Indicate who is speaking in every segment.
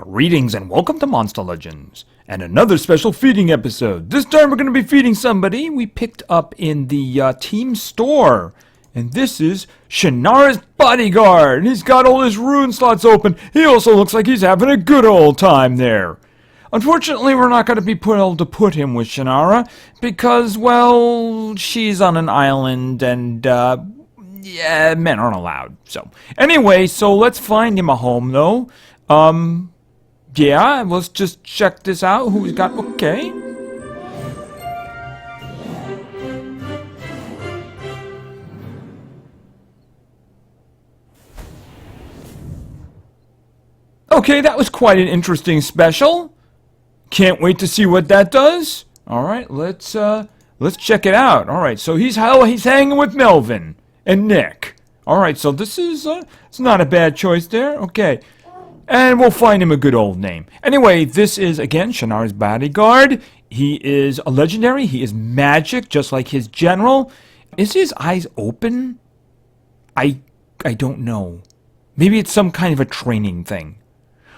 Speaker 1: Greetings and welcome to Monster Legends, and another special feeding episode. This time we're going to be feeding somebody we picked up in the team store. And this is Shannara's Bodyguard. He's got all his rune slots open. He also looks like he's having a good old time there. Unfortunately, we're not going to be able to put him with Shannara because, well, she's on an island and, yeah, men aren't allowed. So, anyway, let's find him a home, though. Yeah, let's just check this out. Who's got... Okay. Okay, that was quite an interesting special. Can't wait to see what that does. Alright, let's check it out. Alright, so he's hanging with Melvin and Nick. Alright, so this is, it's not a bad choice there. Okay. And we'll find him a good old name. Anyway, this is, again, Shannara's Bodyguard. He is a legendary. He is magic, just like his general. Is his eyes open? I don't know. Maybe it's some kind of a training thing.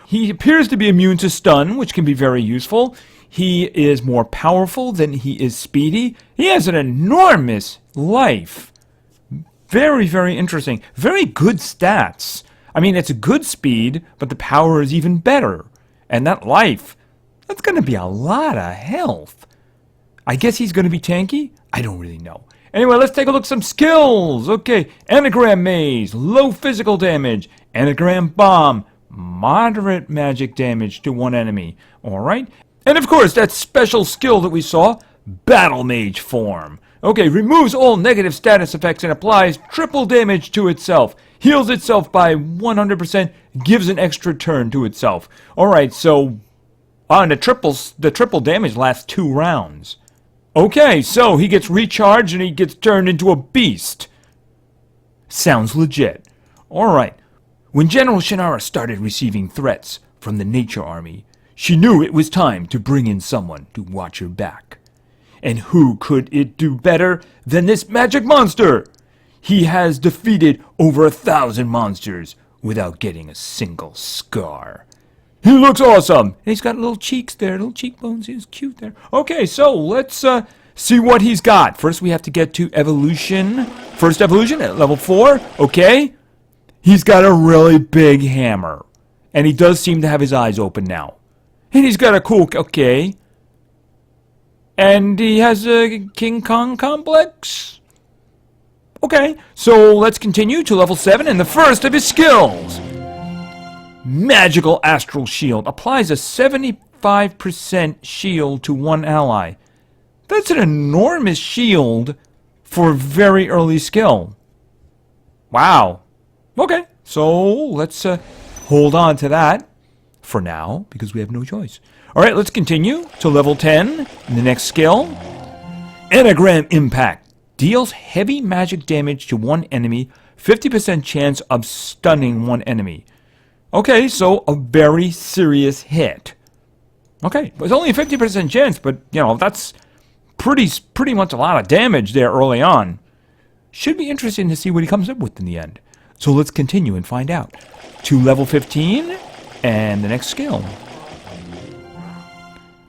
Speaker 1: He appears to be immune to stun, which can be very useful. He is more powerful than he is speedy. He has an enormous life. Very, very interesting. Very good stats. I mean, it's a good speed, but the power is even better. And that life, that's going to be a lot of health. I guess he's going to be tanky? I don't really know. Anyway, let's take a look at some skills. Okay, Anagram Maze, low physical damage. Anagram Bomb, moderate magic damage to one enemy. Alright? And of course, that special skill that we saw, Battle Mage Form. Okay, removes all negative status effects and applies triple damage to itself. Heals itself by 100%, gives an extra turn to itself. Alright, so on the triple damage lasts 2 rounds. Okay, so he gets recharged and he gets turned into a beast. Sounds legit. Alright, when General Shannara started receiving threats from the Nature Army, she knew it was time to bring in someone to watch her back. And who could it do better than this magic monster? He has defeated over 1,000 monsters without getting a single scar. He looks awesome. And he's got little cheeks there, little cheekbones. He's cute there. Okay, so let's see what he's got. First, we have to get to evolution. First evolution at level 4. Okay. He's got a really big hammer. And he does seem to have his eyes open now. And he's got a cool... Okay. And he has a King Kong complex. Okay, so let's continue to level 7 and the first of his skills. Magical Astral Shield. Applies a 75% shield to one ally. That's an enormous shield for a very early skill. Wow. Okay, so let's hold on to that for now because we have no choice. Alright, let's continue to level 10. And the next skill. Anagram Impact. Deals heavy magic damage to one enemy, 50% chance of stunning one enemy. Okay, so a very serious hit. Okay, it's only a 50% chance, but, you know, that's pretty much a lot of damage there early on. Should be interesting to see what he comes up with in the end. So let's continue and find out. To level 15, and the next skill.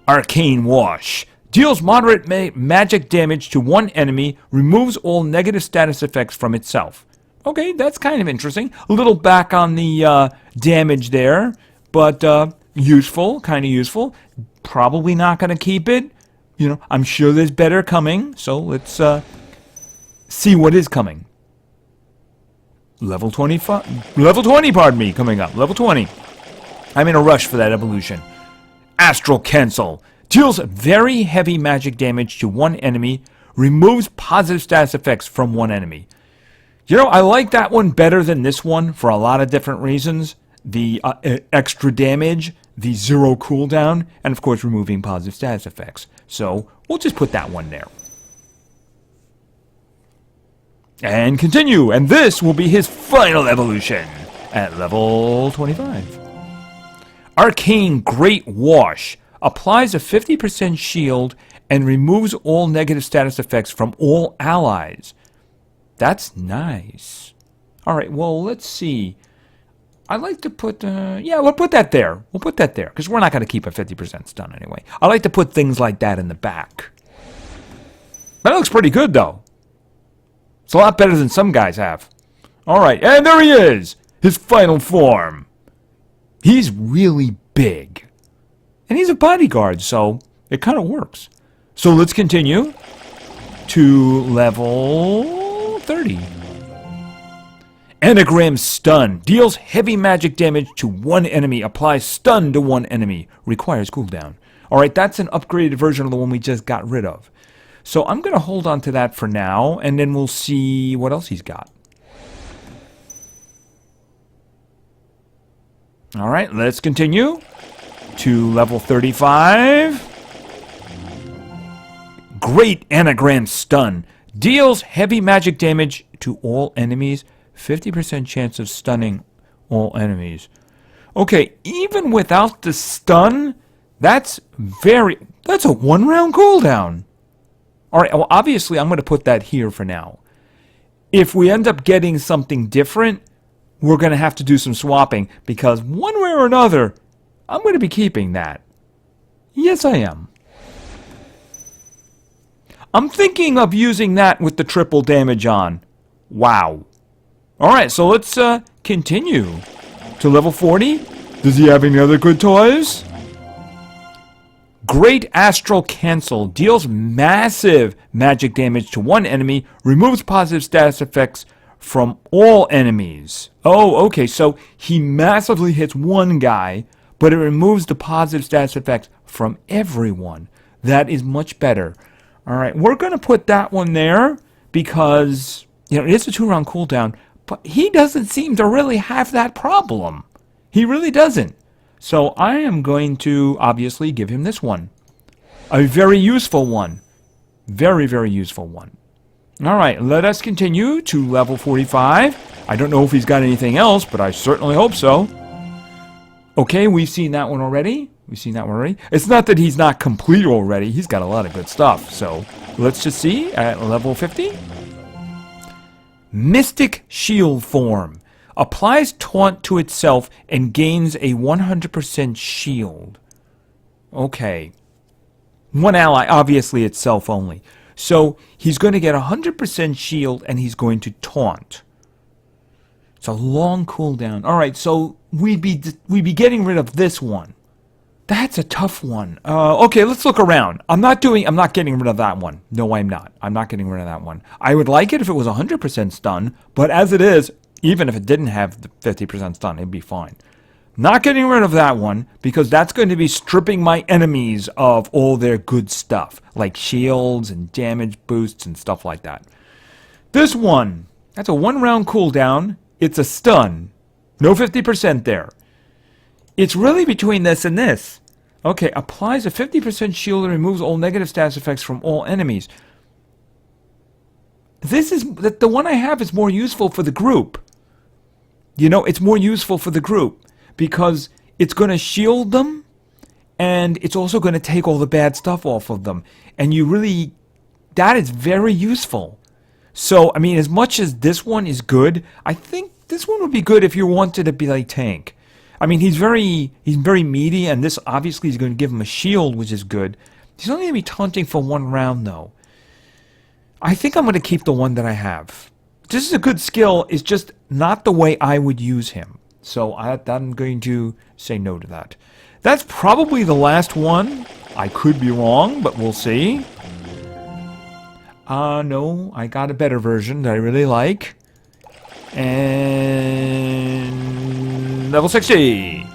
Speaker 1: Arcane Wash. Deals moderate magic damage to one enemy, removes all negative status effects from itself. Okay, that's kind of interesting. A little back on the damage there, but useful, kind of useful. Probably not going to keep it. You know, I'm sure there's better coming, so let's see what is coming. Level 25, level 20, pardon me, coming up. Level 20. I'm in a rush for that evolution. Astral Cancel. Deals very heavy magic damage to one enemy, removes positive status effects from one enemy. You know, I like that one better than this one for a lot of different reasons. The extra damage, the 0 cooldown, and of course removing positive status effects. So, we'll just put that one there. And continue, and this will be his final evolution at level 25. Arcane Great Wash. Applies a 50% shield and removes all negative status effects from all allies. That's nice. Alright, well, let's see. I like to put, yeah, we'll put that there. We'll put that there, because we're not going to keep a 50% stun anyway. I like to put things like that in the back. That looks pretty good, though. It's a lot better than some guys have. All right, and there he is, his final form. He's really big. And he's a bodyguard, so it kind of works. So let's continue to level 30. Anagram Stun. Deals heavy magic damage to one enemy. Applies stun to one enemy. Requires cooldown. Alright, that's an upgraded version of the one we just got rid of. So I'm going to hold on to that for now, and then we'll see what else he's got. Alright, let's continue to level 35. Great Anagram Stun. Deals heavy magic damage to all enemies. 50% chance of stunning all enemies. Okay, even without the stun, that's a 1-round cooldown. Alright, well obviously I'm going to put that here for now. If we end up getting something different, we're going to have to do some swapping, because one way or another, I'm going to be keeping that. Yes, I am. I'm thinking of using that with the triple damage on. Wow. Alright, so let's continue to level 40. Does he have any other good toys? Great Astral Cancel. Deals massive magic damage to one enemy. Removes positive status effects from all enemies. Oh, okay, so he massively hits one guy, but it removes the positive status effects from everyone. That is much better. Alright, we're going to put that one there because, it is a 2-round cooldown, but he doesn't seem to really have that problem. He really doesn't. So I am going to obviously give him this one. A very useful one. Very, very useful one. Alright, let us continue to level 45. I don't know if he's got anything else, but I certainly hope so. Okay, we've seen that one already. It's not that he's not complete already. He's got a lot of good stuff. So let's just see at level 50. Mystic Shield Form. Applies taunt to itself and gains a 100% shield. Okay. One ally, obviously itself only. So he's going to get 100% shield and he's going to taunt. It's a long cooldown. Alright, so we'd be getting rid of this one. That's a tough one. Okay, let's look around. I'm not getting rid of that one. No, I'm not. I'm not getting rid of that one. I would like it if it was 100% stun, but as it is, even if it didn't have the 50% stun, it'd be fine. Not getting rid of that one, because that's going to be stripping my enemies of all their good stuff, like shields and damage boosts and stuff like that. This one, that's a 1-round cooldown. It's a stun. No 50% there. It's really between this and this. Okay, applies a 50% shield and removes all negative status effects from all enemies. The one I have is more useful for the group. It's more useful for the group because it's going to shield them and it's also going to take all the bad stuff off of them. And that is very useful. So, I mean, as much as this one is good, I think this one would be good if you wanted to be like tank. I mean, he's very meaty, and this obviously is going to give him a shield, which is good. He's only going to be taunting for 1 round, though. I think I'm going to keep the one that I have. This is a good skill. It's just not the way I would use him. So I'm going to say no to that. That's probably the last one. I could be wrong, but we'll see. No, I got a better version that I really like. And level 60.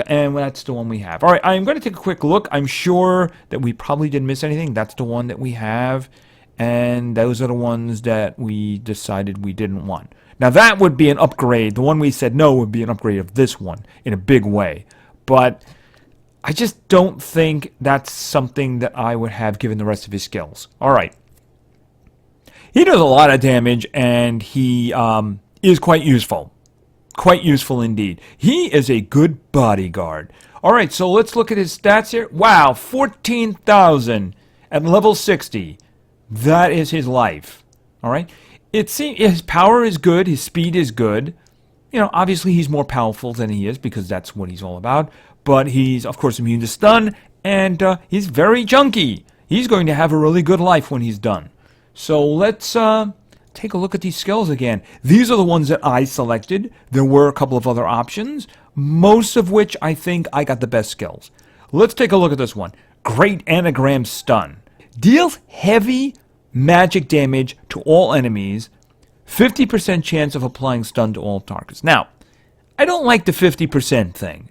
Speaker 1: And that's the one we have. All right, I'm going to take a quick look. I'm sure that we probably didn't miss anything. That's the one that we have. And those are the ones that we decided we didn't want. Now, that would be an upgrade. The one we said no would be an upgrade of this one in a big way. But I just don't think that's something that I would have given the rest of his skills. All right. He does a lot of damage, and he is quite useful. Quite useful indeed. He is a good bodyguard. All right, so let's look at his stats here. Wow, 14,000 at level 60. That is his life. All right. His power is good. His speed is good. Obviously he's more powerful than he is because that's what he's all about. But he's, of course, immune to stun, and he's very junky. He's going to have a really good life when he's done. So let's take a look at these skills again. These are the ones that I selected. There were a couple of other options, most of which I think I got the best skills. Let's take a look at this one. Great Anagram Stun. Deals heavy magic damage to all enemies. 50% chance of applying stun to all targets. Now, I don't like the 50% thing,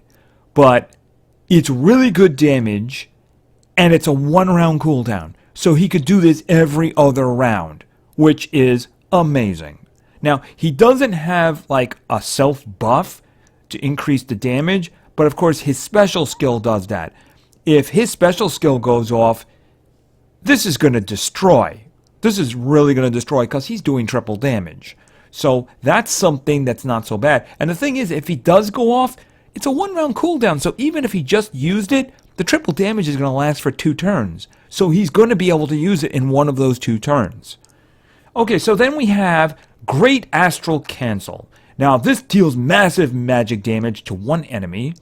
Speaker 1: but it's really good damage, and it's a 1-round cooldown. So he could do this every other round, which is amazing. Now, he doesn't have like a self buff to increase the damage, but of course his special skill does that. If his special skill goes off, this is going to destroy. This is really going to destroy because he's doing triple damage. So that's something that's not so bad. And the thing is, if he does go off, it's a 1-round cooldown. So even if he just used it, the triple damage is going to last for 2 turns. So he's going to be able to use it in one of those 2 turns. Okay, so then we have Great Astral Cancel. Now this deals massive magic damage to one enemy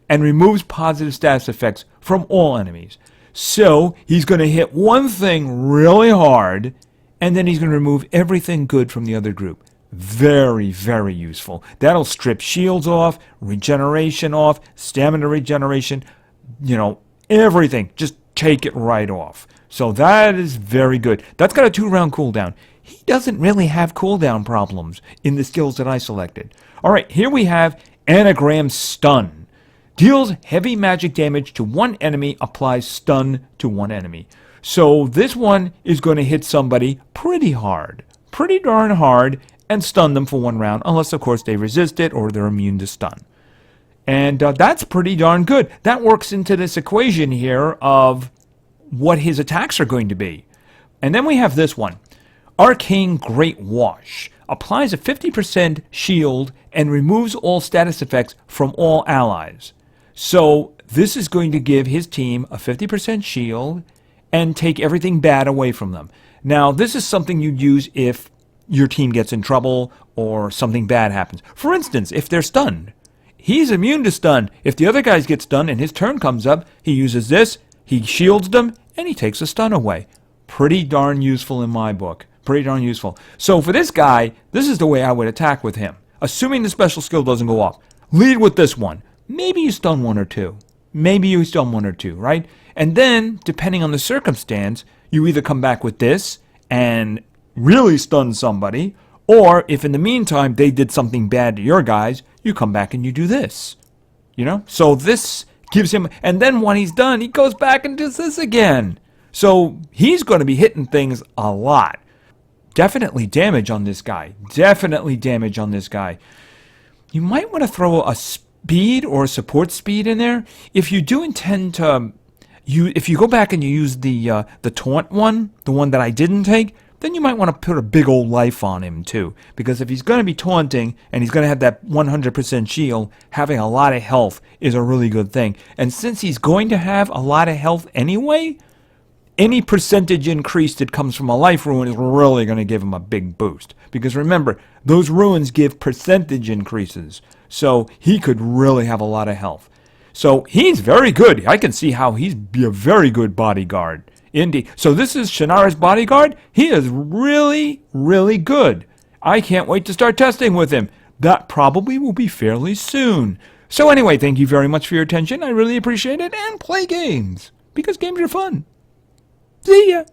Speaker 1: and removes positive status effects from all enemies. So he's going to hit one thing really hard, and then he's going to remove everything good from the other group. Very, very useful. That'll strip shields off, regeneration off, stamina regeneration, everything. Just take it right off. So that is very good. That's got a 2-round cooldown. He doesn't really have cooldown problems in the skills that I selected. All right, here we have Anagram Stun. Deals heavy magic damage to one enemy, applies stun to one enemy. So this one is going to hit somebody pretty hard, pretty darn hard, and stun them for 1 round, unless of course they resist it or they're immune to stun. And that's pretty darn good. That works into this equation here of what his attacks are going to be. And then we have this one. Arcane Great Wash. Applies a 50% shield and removes all status effects from all allies. So this is going to give his team a 50% shield and take everything bad away from them. Now, this is something you'd use if your team gets in trouble or something bad happens. For instance, if they're stunned. He's immune to stun. If the other guys get stunned and his turn comes up, he uses this, he shields them, and he takes the stun away. Pretty darn useful in my book. Pretty darn useful. So for this guy, this is the way I would attack with him. Assuming the special skill doesn't go off. Lead with this one. Maybe you stun 1 or 2. Maybe you stun 1 or 2, right? And then, depending on the circumstance, you either come back with this and really stun somebody, or if in the meantime they did something bad to your guys, you come back and you do this. So this gives him, and then when he's done, he goes back and does this again. So he's going to be hitting things a lot. Definitely damage on this guy. Definitely damage on this guy. You might want to throw a speed or a support speed in there. If you do intend to, if you go back and you use the taunt one, the one that I didn't take, then you might want to put a big old life on him too. Because if he's going to be taunting and he's going to have that 100% shield, having a lot of health is a really good thing. And since he's going to have a lot of health anyway, any percentage increase that comes from a life ruin is really going to give him a big boost. Because remember, those ruins give percentage increases. So he could really have a lot of health. So he's very good. I can see how he'd be a very good bodyguard. Indeed. So this is Shannara's bodyguard. He is really, really good. I can't wait to start testing with him. That probably will be fairly soon. So anyway, thank you very much for your attention. I really appreciate it. And play games. Because games are fun. See ya.